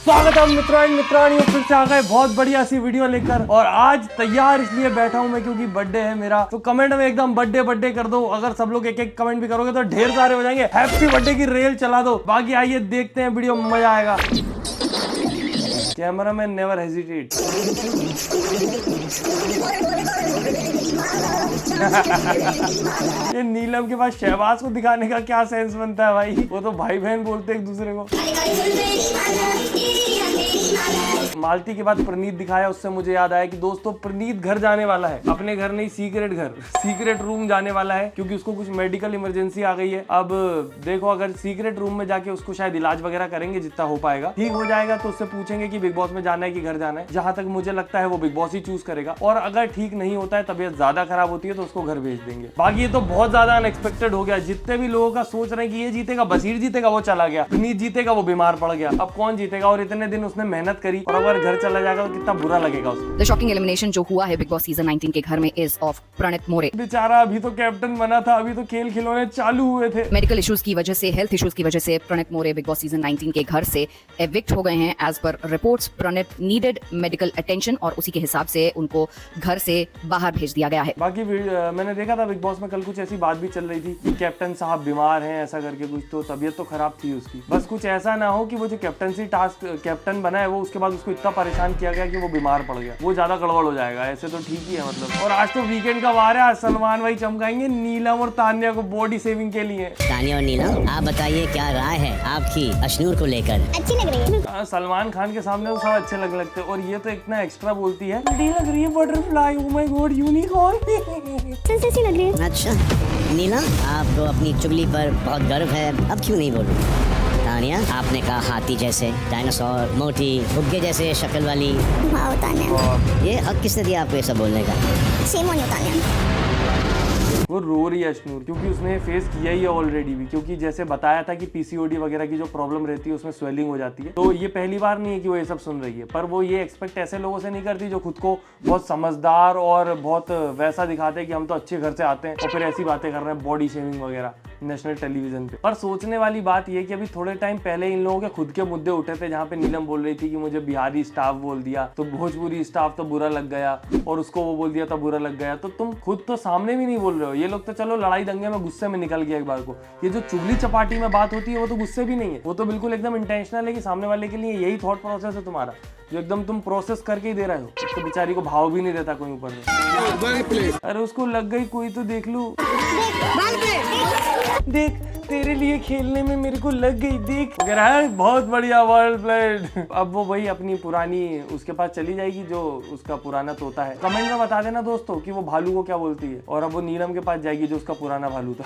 स्वागत है मित्रों एंड मित्रानियों, फिर से आ गए बहुत बढ़िया सी वीडियो लेकर। और आज तैयार इसलिए बैठा हूं मैं क्योंकि बर्थडे है मेरा। तो कमेंट में एकदम बर्थडे कर दो। अगर सब लोग एक एक कमेंट भी करोगे तो ढेर सारे हो जाएंगे। हैप्पी बर्थडे की रेल चला दो। बाकी आइए देखते हैं वीडियो, मजा आएगा। Camera man never hesitate. ये नीलम के पास शहबाज को दिखाने का क्या सेंस बनता है भाई। वो तो भाई बहन बोलते एक दूसरे को। मालती के बाद प्रणीत दिखाया, उससे मुझे याद आया कि दोस्तों प्रणीत घर जाने वाला है। अपने घर नहीं, सीक्रेट रूम जाने वाला है क्योंकि उसको कुछ मेडिकल इमरजेंसी आ गई है। अब देखो, अगर सीक्रेट रूम में जाके उसको शायद इलाज वगैरह करेंगे, जितना हो पाएगा। ठीक हो जाएगा तो उससे पूछेंगे कि बिग बॉस में जाना है कि घर जाना है। जहां तक मुझे लगता है वो बिग बॉस ही चूज करेगा। और अगर ठीक नहीं होता है, तबीयत ज्यादा खराब होती है तो उसको घर भेज देंगे। बाकी ये तो बहुत ज्यादा अनएक्सपेक्टेड हो गया। जितने भी लोगों का सोच रहे हैं कि ये जीतेगा, बशीर जीतेगा, वो चला गया। प्रणीत जीतेगा, वो बीमार पड़ गया। अब कौन जीतेगा? और इतने दिन उसने मेहनत करी और अगर घर चला जाएगा तो कितना बुरा लगेगा उसको। The shocking elimination जो हुआ है बिग बॉस सीजन 19 के घर में is of प्रणीत मोरे। बेचारा अभी तो कैप्टन बना था, अभी तो खेल खिलौने चालू हुए थे। मेडिकल इश्यूज की वजह से, हेल्थ इश्यूज की वजह से प्रणीत मोरे बिग बॉस सीजन 19 के घर से एविक्ट हो गए हैं। एज पर रिपोर्ट्स प्रणीत नीडेड मेडिकल अटेंशन और उसी के हिसाब से उनको घर से बाहर भेज दिया गया है। बाकी मैंने देखा था बिग बॉस में कल कुछ ऐसी बात भी चल रही थी कि कैप्टन साहब बीमार हैं, ऐसा करके कुछ। तो तबीयत तो खराब थी उसकी। बस कुछ ऐसा ना हो कि वो जो कैप्टनसी टास्क कैप्टन बना है, वो उसके बाद उसको इतना परेशान किया गया कि वो बीमार पड़ गया। वो ज्यादा गड़बड़ हो जाएगा। ऐसे तो ठीक ही है मतलब। और आज तो वीकेंड का वार है। आज सलमान भाई चमकाएंगे नीलम और तान्या को बॉडी सेविंग के लिए। तान्या और नीलम, आप बताइए क्या राय है आपकी अश्नूर को लेकर? अच्छी लग रही है। सलमान खान के सामने तो सब अच्छे लगते हैं। और ये तो इतना एक्स्ट्रा बोलती है, बड़ी लग रही है butterfly, oh my God, unicorn. ऐसी लग रही है। अच्छा नीलम, आपको अपनी चुगली पर बहुत गर्व है, अब क्यों नहीं बोलूं? तान्या, आपने कहा हाथी जैसे, डायनासोर, मोटी, फुग्गे जैसे शक्ल वाली। वाह तान्या, ये हक किसने दिया आपको ये सब बोलने का? Same on you Tanya. वो रो रही है अश्नूर क्योंकि उसने फेस किया ही है ऑलरेडी भी। क्योंकि जैसे बताया था कि पीसीओडी वगैरह की जो प्रॉब्लम रहती है उसमें स्वेलिंग हो जाती है। तो ये पहली बार नहीं है कि वो ये सब सुन रही है। पर वो ये एक्सपेक्ट ऐसे लोगों से नहीं करती जो खुद को बहुत समझदार और बहुत वैसा दिखाते हैं कि हम तो अच्छे घर से आते हैं और फिर ऐसी बातें कर रहे हैं, बॉडी शेविंग वगैरह नेशनल टेलीविजन पे। पर सोचने वाली बात यह कि अभी थोड़े टाइम पहले इन लोगों के खुद के मुद्दे उठे थे, जहाँ पे नीलम बोल रही थी कि मुझे बिहारी स्टाफ बोल दिया तो भोजपुरी स्टाफ तो बुरा लग गया, और उसको वो बोल दिया तो बुरा लग गया। तो तुम खुद तो सामने भी नहीं बोल रहे हो। ये लोग तो चलो लड़ाई दंगे में गुस्से में निकल गया एक बार को। ये जो चुगली चपाटी में बात होती है वो तो गुस्से भी नहीं है, वो तो बिल्कुल एकदम इंटेंशनल है कि सामने वाले के लिए यही थॉट प्रोसेस है तुम्हारा, जो एकदम तुम प्रोसेस करके ही दे रहे हो। तो बेचारी को भाव भी नहीं देता कोई ऊपर में। अरे उसको लग गई कोई तो देख लू। देख तेरे लिए खेलने में मेरे को लग गई, देख वगैरह। बहुत बढ़िया, वर्ल्ड प्लेड। अब वो वही अपनी पुरानी उसके पास चली जाएगी जो उसका पुराना तोता है। कमेंट में बता देना दोस्तों कि वो भालू को क्या बोलती है। और अब वो नीलम के पास जाएगी जो उसका पुराना भालू था।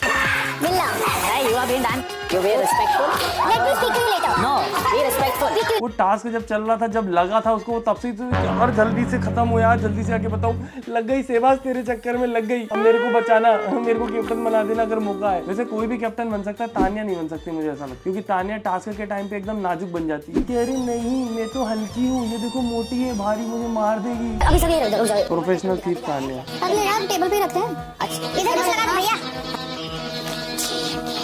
वो टास्क जब चल रहा था, जब लगा था उसको, तब से यार जल्दी से खत्म हो यार, जल्दी से आके बताओ। लग गई सेवाज, तेरे चक्कर में लग गई। अब मेरे को बचाना, मेरे को कैप्टन बना देना अगर मौका है। वैसे कोई भी कैप्टन बन सकता है, तान्या नहीं बन सकती मुझे ऐसा लगता है। क्योंकि तान्या टास्क के टाइम पे एकदम नाजुक बन जाती है। अरे नहीं, मैं तो हल्की हूँ, ये देखो मोटी है, भारी, मुझे मार देगी। अभी सब प्रोफेशनल थीफ तान्या। अगले यार टेबल पे रखते हैं। अच्छा इधर लगा भैया।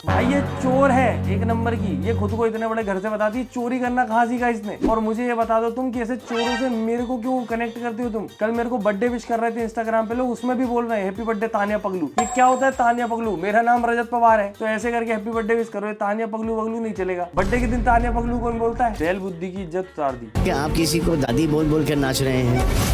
भाई ये चोर है एक नंबर की। ये खुद को इतने बड़े घर से बताती है, चोरी करना कहाँ सीखा इसने। और मुझे ये बता दो तुम कि ऐसे चोरों से मेरे को क्यों कनेक्ट करती हो तुम? कल मेरे को बर्थडे विश कर रहे थे इंस्टाग्राम पे लोग, उसमें भी बोल रहे हैं हैप्पी बर्थडे तान्या पगलू। ये क्या होता है तान्या पगलू? मेरा नाम रजत पवार है, तो ऐसे करके हैप्पी बर्थडे विश करो। तान्या पगलू वगलू नहीं चलेगा। बर्थडे के दिन तान्या पगलू कौन बोलता है? बैल बुद्धि की इज्जत उतार दी। क्या आप किसी को दादी बोल बोल कर नाच रहे हैं?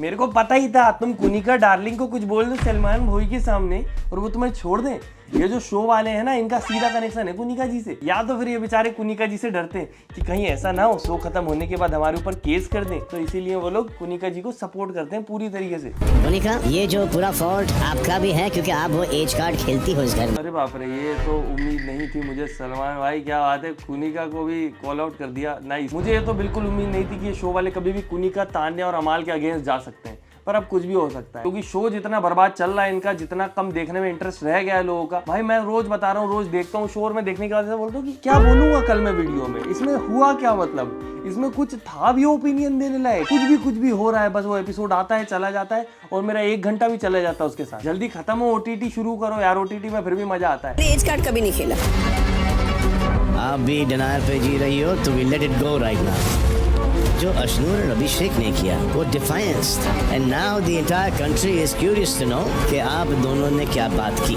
मेरे को पता ही था तुम कुनिका डार्लिंग को कुछ बोल दो सलमान भाई के सामने और वो तुम्हें छोड़ दें। ये जो शो वाले हैं ना, इनका सीधा कनेक्शन है कुनिका जी से। या तो फिर ये बेचारे कुनिका जी से डरते हैं कि कहीं ऐसा ना हो शो खत्म होने के बाद हमारे ऊपर केस कर दें, तो इसीलिए वो लोग कुनिका जी को सपोर्ट करते हैं पूरी तरीके से। कुनिका, ये जो पूरा फॉल्ट आपका भी है क्योंकि आप वो एज कार्ड खेलती हो इस घर में। अरे बाप रे, ये तो उम्मीद नहीं थी मुझे। सलमान भाई क्या बात है, कुनिका को भी कॉल आउट कर दिया, नाइस। मुझे ये तो बिल्कुल उम्मीद नहीं थी कि ये शो वाले कभी भी कुनिका, तान्या और अमाल के अगेंस्ट जा सकते हैं। पर अब कुछ भी हो सकता है क्योंकि शो जितना बर्बाद चल रहा है इनका, जितना कम देखने में इंटरेस्ट रह गया है लोगों का। भाई मैं रोज बता रहा हूँ, रोज देखता हूँ, शो में देखने के बाद बोलता हूँ कि क्या बोलूंगा कल मैं वीडियो में, इसमें हुआ क्या, मतलब इसमें कुछ था भी ओपिनियन देने लायक? कुछ भी हो रहा है, बस वो एपिसोड आता है चला जाता है और मेरा 1 घंटा भी चला जाता है उसके साथ। जल्दी खत्म हो, ओटीटी शुरू करो यार, ओटीटी में फिर भी मजा आता है। एज कार्ड कभी नहीं खेला। आप भी डिनायर पे जी रही हो तो we let it go right now. जो अशनूर और अभिषेक ने किया वो डिफायंस था। And now the entire country is curious to know कि आप दोनों ने क्या बात की।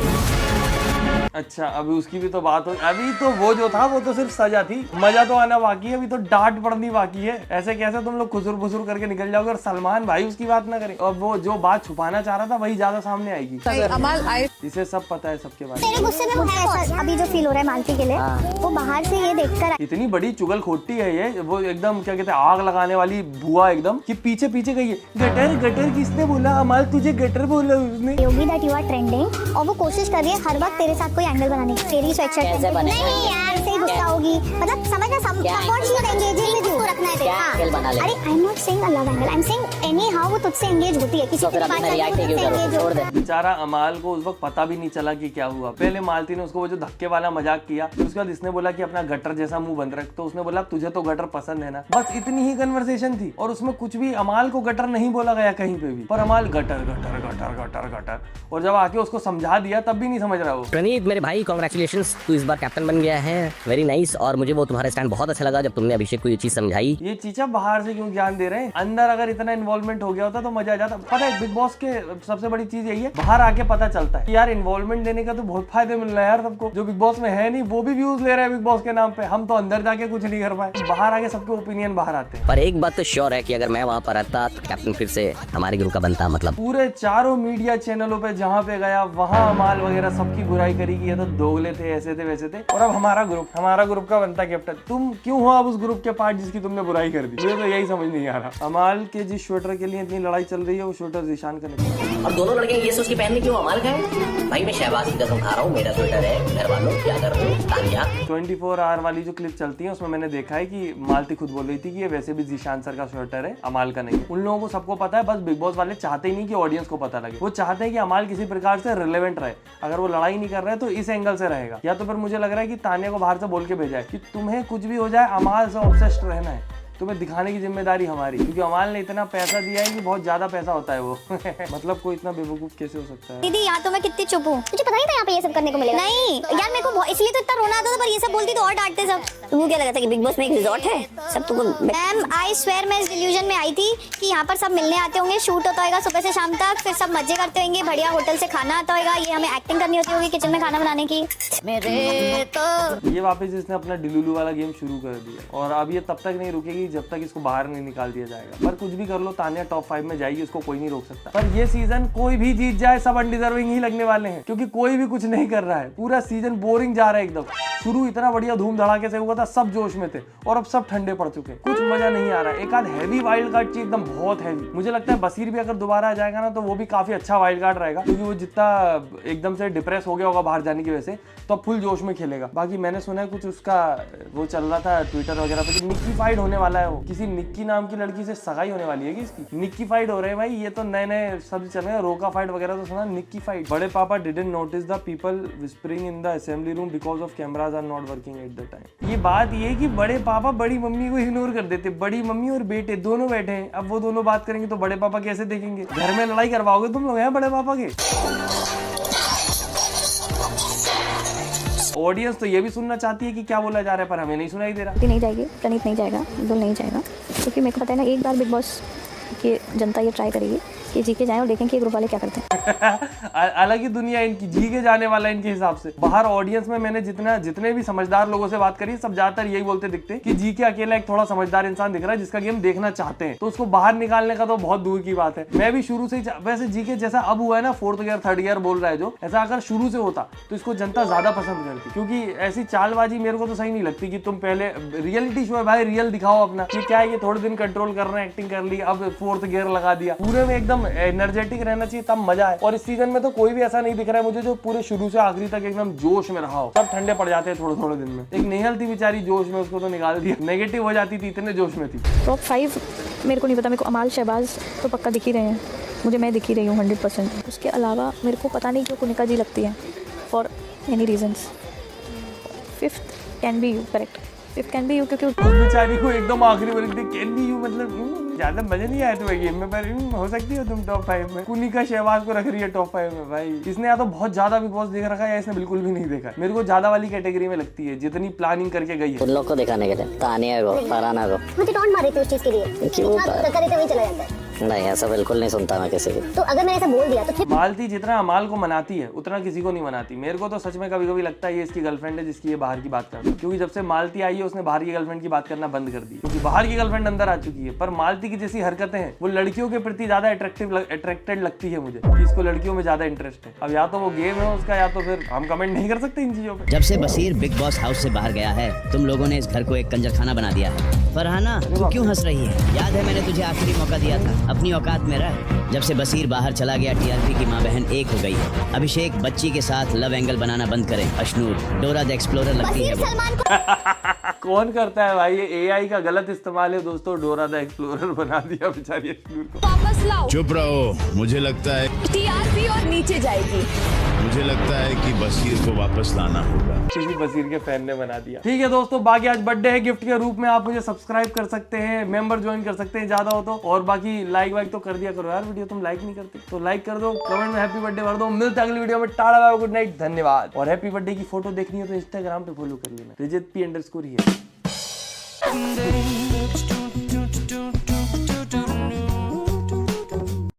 अच्छा, अभी उसकी भी तो बात हो। अभी तो वो जो था वो तो सिर्फ सजा थी, मजा तो आना बाकी है, अभी तो डांट पड़नी बाकी है। ऐसे कैसे तुम लोग खुसुर फुसुर करके निकल जाओगे और सलमान भाई उसकी बात ना करे, और वो जो बात छुपाना चाह रहा था वही ज्यादा सामने आएगी। इसे सब पता है सबके बारे में। तेरे गुस्से में है ऐसा अभी जो फील हो रहा है मालती के लिए, वो बाहर से ये देखकर इतनी बड़ी चुगल खोटी है ये, वो एकदम क्या कहते हैं आग लगाने वाली बुआ एकदम, कि पीछे पीछे गई है। गटर गटर किसने बोला? अमाल तुझे गटर बोला उसने। योगी दैट यू आर ट्रेंडिंग, और वो कोशिश कर रही है हर वक्त तेरे साथ कोई एंगल बनाने की। तेरी स्वेटशर्ट नहीं यार, से गुस्सा होगी, मतलब समझना support she engaging with you रखना है तेरा। अरे I am not saying a love angle, I am saying any how वो तुझसे एंगेज होती है किसी के बात से। बेचारा अमाल को उस वक्त पता भी नहीं चला कि क्या हुआ। पहले मालती ने उसको वो जो धक्के वाला मजाक किया, फिर उसके बाद इसने बोला कि अपना गटर जैसा मुंह बंद रख, तो उसने बोला तुझे तो गटर पसंद है ना। बस इतनी ही कन्वर्सेशन थी, और उसमें कुछ भी अमाल को गटर नहीं बोला गया कहीं पे भी, पर अमाल gutter gutter gutter gutter gutter, और जब आके उसको समझा दिया तब भी नहीं समझ रहा वो। प्रणीत मेरे भाई कांग्रेचुलेशंस, तू इस बार कैप्टन बन गया है, वेरी नाइस। और मुझे वो तुम्हारा स्टैंड बहुत अच्छा लगा जब तुमने अभिषेक को ये चीज समझाई। ये चीचा बाहर से क्यों ज्ञान दे रहे हैं? अंदर अगर इतना इन्वॉल्वमेंट हो गया होता तो मजा आ जाता। पता है बिग बॉस के सबसे बड़ी चीज यही है, बाहर आके पता चलता है कि यार इन्वॉल्वमेंट देने का तो बहुत फायदे मिल रहा है यार सबको। जो बिग बॉस में है नहीं वो भी व्यूज ले रहे हैं बिग बॉस के नाम पे, हम तो अंदर जाके कुछ नहीं कर पाए। बाहर आके सबके ओपिनियन बाहर आते हैं। पर एक बात तो श्योर है कि अगर मैं वहाँ पर रहता तो कैप्टन फिर से हमारे ग्रुप का बनता। मतलब पूरे चारों मीडिया चैनलों पे जहाँ पे गया वहाँ अमाल वगैरह सबकी बुराई करी कि ये तो दोगले थे, ऐसे थे वैसे थे, और अब हमारा ग्रुप का बनता कैप्टन। तुम क्यों हो अब उस ग्रुप के पार्ट जिसकी तुमने बुराई कर दी? मुझे तो यही समझ नहीं आ रहा। अमाल के जिस स्वेटर के लिए इतनी लड़ाई चल रही है वो स्वेटर जीशान का नहीं। अब दोनों लड़के ये सोच के पहनने क्यों अमाल का है? भाई मैं शहबाज की कसम खा रहा हूँ, मेरा स्वेटर है, घर वालों क्या कर रहे हो? तानिया 24 आवर वाली जो क्लिप चलती है उसमें मैंने देखा है कि मालती खुद बोल रही थी कि ये वैसे भी जीशान सर का स्वेटर है, अमाल का नहीं है। उन लोगों को सबको पता है, बस बिग बॉस वाले चाहते ही नहीं कि ऑडियंस को पता लगे। वो चाहते हैं कि अमाल किसी प्रकार से रिलेवेंट रहे। अगर वो लड़ाई नहीं कर रहे तो इस एंगल से रहेगा, या तो फिर मुझे लग रहा है कि तानिया को बाहर से बोल के भेजा है कि तुम्हें कुछ भी हो जाए अमाल से ऑब्सेस्ड रहना है, तुम्हें दिखाने की जिम्मेदारी हमारी, क्योंकि अमाल ने इतना पैसा दिया है कि बहुत ज्यादा पैसा होता है वो। मतलब कोई इतना बेवकूफ कैसे हो सकता है? दीदी यहाँ तो मैं कितनी चुप हूँ, मुझे पता नहीं था यहाँ पे ये सब करने को मिलेगा। नहीं यार मेरे को इसलिए तो इतना रोना आता था, पर ये सब बोलती तो और डांटते सब। तुमको क्या लगा था कि बिग बॉस में एक रिजॉर्ट है सब तुमको? मैम आई स्वेयर मैं इस डिल्यूजन में आई थी कि यहाँ पर सब मिलने आते होंगे, शूट होता होगा सुबह से शाम तक, फिर सब मजे करते होंगे, बढ़िया होटल से खाना आता होगा, ये हमें एक्टिंग करनी होती होगी किचन में खाना बनाने की। ये वापस इसने अपना डिलुलू वाला गेम शुरू कर दिया, और अब ये तब तक नहीं रुकेगी जब तक इसको बाहर नहीं निकाल दिया जाएगा। पर कुछ भी कर लो, तानिया टॉप 5 में जाएगी, उसको कोई नहीं रोक सकता। पर ये सीजन कोई भी जीत जाए सब अनडिजर्विंग ही लगने वाले हैं, क्योंकि कोई भी कुछ नहीं कर रहा है। पूरा सीजन बोरिंग जा रहा है एकदम। शुरू इतना बढ़िया धूम धड़ाके से हुआ था, सब जोश में थे, और अब सब ठंडे पड़ चुके हैं, कुछ मजा नहीं आ रहा है। एक आध हैवी वाइल्ड कार्ड चाहिए, एकदम बहुत हैवी। मुझे लगता है बसीर भी अगर दोबारा आ जाएगा ना तो वो भी काफी अच्छा वाइल्ड कार्ड रहेगा, क्योंकि वो जितना एकदम से डिप्रेस हो गया होगा बाहर जाने की वजह से, तो अब फुल जोश में खेलेगा। बाकी मैंने सुना है कुछ उसका वो चल रहा था ट्विटर वगैरह पे कि निक्की फाइड होने वाला है, वो किसी निक्की नाम की लड़की से सगाई होने वाली है कि इसकी। निक्की फाइड हो रहे हैं भाई, ये तो नए नए शब्द चल रहे हैं। रोका फाइड वगैरह तो सुना, निक्की फाइड। बड़े पापा didn't notice the people whispering in the assembly room because of cameras are not working at the time. ये बात ये है कि बड़े पापा बड़ी मम्मी को इग्नोर कर देते। बड़ी मम्मी और बेटे दोनों बैठे हैं, अब वो दोनों बात करेंगे तो बड़े पापा कैसे देखेंगे? घर में लड़ाई करवाओगे तुम लोग हैं बड़े पापा के? ऑडियंस तो ये भी सुनना चाहती है कि क्या बोला जा रहा है, पर हमें नहीं सुनाई दे रहा। नहीं जाएगी, प्रणीत नहीं जाएगा, बिल्कुल नहीं जाएगा, क्योंकि मेरे को पता है ना एक बार बिग बॉस की जनता ये ट्राई करेगी कि जी के जाएं और देखें कि ग्रुप वाले क्या करते हैं। अलग ही दुनिया इनकी, जी के जाने वाला इनके हिसाब से। बाहर ऑडियंस में मैंने जितने भी समझदार लोगों से बात करी, सब ज्यादातर यही बोलते दिखते कि जी के अकेला एक थोड़ा समझदार इंसान दिख रहा है जिसका गेम देखना चाहते हैं, तो उसको बाहर निकालने का तो बहुत दूर की बात है। मैं भी शुरू से वैसे जी के जैसा अब हुआ है ना, 4th ईयर 3rd ईयर बोल रहा है जो, ऐसा अगर शुरू से होता तो इसको जनता ज्यादा पसंद करती, क्योंकि ऐसी चालबाजी मेरे को तो सही नहीं लगती कि तुम पहले रियलिटी शो है भाई, रियल दिखाओ अपना। ये क्या है कि थोड़े दिन कंट्रोल कर रहे हैं, एक्टिंग कर ली, अब 4th गियर लगा दिया। पूरे में एकदम एनर्जेटिक रहना चाहिए तब मजा है। और इस सीजन में तो कोई भी ऐसा नहीं दिख रहा है मुझे जो पूरे शुरू से आखिरी तक एकदम जोश में रहा हो। सब ठंडे पड़ जाते हैं थोड़े थोड़े दिन में। एक नेहल थी बेचारी जोश में, उसको तो निकाल दिया, नेगेटिव हो जाती थी, इतने जोश में थी। टॉप 5 मेरे को नहीं पता, मेरे को अमाल शहबाज तो पक्का दिख ही रहे हैं, मुझे मैं दिख ही रही हूँ 100%। उसके अलावा मेरे को पता नहीं क्यों कुनिका जी लगती है for any reasons. 5th can be you, correct. It can be you, क्योंकि उस बेचारी को एकदम आखिरी में लिख दे कैन बी यू, मतलब ज्यादा मजा नहीं आया तुम्हें गेम में, पर हो सकती हो तुम टॉप 5 में। कुनिका शहबाज को रख रही है टॉप 5 में भाई। इसने या तो बहुत ज्यादा बिग बॉस देख रखा है या इसने बिल्कुल भी नहीं देखा। मेरे को ज्यादा वाली कैटेगरी में लगती है, जितनी प्लानिंग करके गई है। उन लोग को दिखाने के लिए, तानिया को, फरहाना को। मुझे टॉन्ट मार रही थी उस चीज के लिए, क्यों? करे थे वही चला जाता है। नहीं, ऐसा बिल्कुल नहीं सुनता मैं किसी की। तो अगर मैंने ऐसा बोल दिया तो फिर मालती जितना अमाल को मनाती है उतना किसी को नहीं मनाती। मेरे को तो सच में कभी कभी लगता है ये इसकी गर्लफ्रेंड है जिसकी ये बाहर की बात करती है, क्योंकि जब से मालती आई है उसने बाहर की गर्लफ्रेंड की बात करना बंद कर दी, क्योंकि बाहर की गर्लफ्रेंड अंदर आ चुकी है। पर मालती की जैसी हरकतें हैं वो लड़कियों के प्रति ज्यादा अट्रैक्टेड लगती है मुझे, कि इसको लड़कियों में ज्यादा इंटरेस्ट है। अब या तो वो गेम है उसका, या तो फिर हम कमेंट नहीं कर सकते इन चीजों पे। जब से बसीर बिग बॉस हाउस से बाहर गया है, तुम लोगों ने इस घर को एक कंजरखाना बना दिया है। फरहाना, तू क्यों हंस रही है? याद है मैंने तुझे आखिरी मौका दिया था, अपनी औकात में रह। जब से बसीर बाहर चला गया, टीआरपी की माँ बहन एक हो गई है। अभिषेक बच्ची के साथ लव एंगल बनाना बंद करें। अश्नूर, डोरा द एक्सप्लोरर लगती है वो। सलमान को कौन करता है भाई ये? एआई का गलत इस्तेमाल है दोस्तों। डोरा द एक्सप्लोरर बना दिया बेचारी अश्नूर को। वापस लाओ। चुप रहो, मुझे लगता है टीआरपी और नीचे जाएगी। मुझे लगता है कि बसीर को वापस लाना होगा। किसी बसीर के फैन ने बना दिया। ठीक है दोस्तों, बाकी आज बर्थडे है, गिफ्ट के रूप में आप मुझे सब्सक्राइब कर सकते हैं, मेंबर ज्वाइन कर सकते हैं ज्यादा हो तो, और बाकी लाइक वाइक तो कर दिया करो यार। वीडियो तुम लाइक नहीं करते तो लाइक कर दो, कमेंट में हैप्पी बर्थडे भर दो। मिलते हैं अगली वीडियो में। टाटा बाय, गुड नाइट, धन्यवाद। और हैप्पी बर्थडे की फोटो देखनी है तो इंस्टाग्राम पे फॉलो कर लेना, रिजित P__ है।